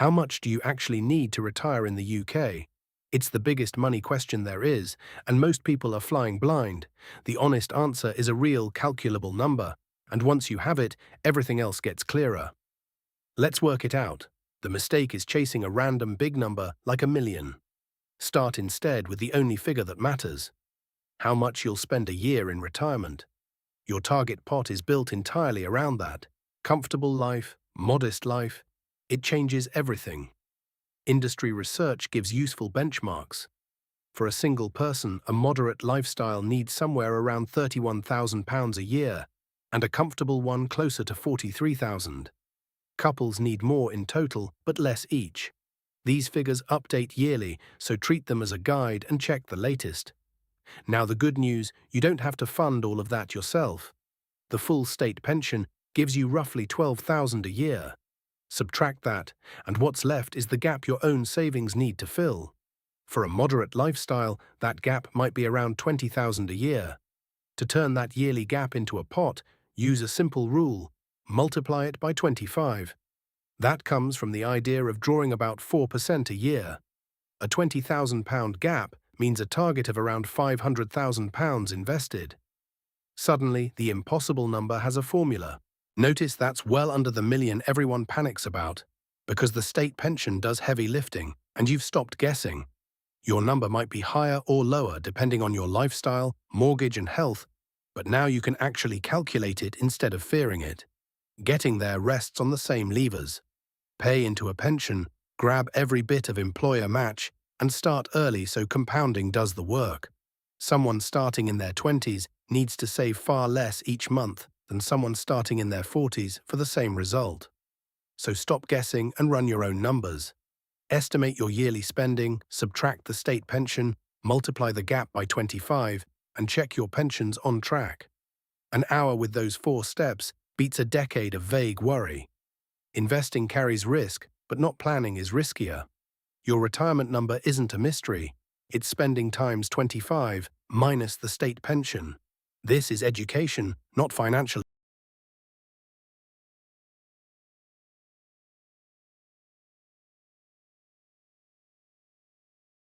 How much do you actually need to retire in the UK? It's the biggest money question there is, and most people are flying blind. The honest answer is a real calculable number, and once you have it, everything else gets clearer. Let's work it out. The mistake is chasing a random big number like a million. Start instead with the only figure that matters: how much you'll spend a year in retirement. Your target pot is built entirely around that. Comfortable life, modest life, it changes everything. Industry research gives useful benchmarks. For a single person, a moderate lifestyle needs somewhere around £31,000 a year, and a comfortable one closer to 43,000. Couples need more in total, but less each. These figures update yearly, so treat them as a guide and check the latest. Now the good news, you don't have to fund all of that yourself. The full state pension gives you roughly 12,000 a year. Subtract that, and what's left is the gap your own savings need to fill. For a moderate lifestyle, that gap might be around 20,000 a year. To turn that yearly gap into a pot, use a simple rule: multiply it by 25. That comes from the idea of drawing about 4% a year. A £20,000 gap means a target of around £500,000 invested. Suddenly, the impossible number has a formula. Notice that's well under the million everyone panics about, because the state pension does heavy lifting, and you've stopped guessing. Your number might be higher or lower depending on your lifestyle, mortgage and health, but now you can actually calculate it instead of fearing it. Getting there rests on the same levers. Pay into a pension, grab every bit of employer match, and start early so compounding does the work. Someone starting in their 20s needs to save far less each month than someone starting in their 40s for the same result. So stop guessing and run your own numbers. Estimate your yearly spending, subtract the state pension, multiply the gap by 25, and check your pension's on track. An hour with those 4 steps beats a decade of vague worry. Investing carries risk, but not planning is riskier. Your retirement number isn't a mystery. It's spending times 25 minus the state pension. This is education, not financial